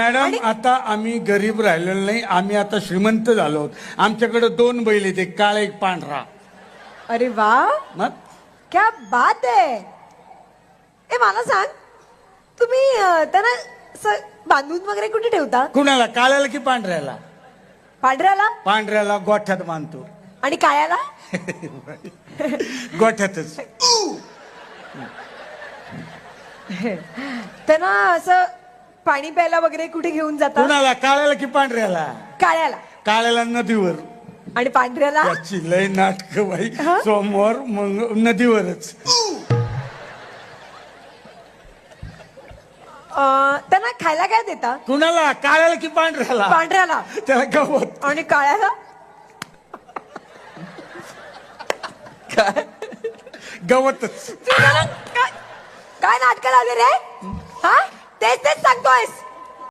Madam आता आम्ही गरीब राहिलेलो नाही, आम्ही आता श्रीमंत झालो आहोत. आमच्याकडे 2 बैल आहेत, एक काळा एक पांढरा. अरे वा, मग क्या बात आहे. ए मला सांग, तुम्ही त्यांना असं बांधून वगैरे कुठे ठेवता? कुणाला, काळ्याला की पांढऱ्याला? पांढऱ्याला. पांढऱ्याला गोठ्यात बांधतो. आणि काळ्याला? गोठ्यातच. त्यांना असं पाणी प्यायला वगैरे कुठे घेऊन जाता? कुणाला, काळ्याला की पांढऱ्याला? काळ्याला. काळ्याला नदीवर. आणि पांढऱ्याला? त्याची लय नाटक बाई. सोमवार मग नदीवरच. त्यांना खायला काय देता? कुणाला, काळ्याला की पांढऱ्याला? पांढऱ्याला. त्याला गवत. आणि काळ्याला? काय गवतच. काय नाटक लावले रे? हा, तेच तेच सांगतोयस.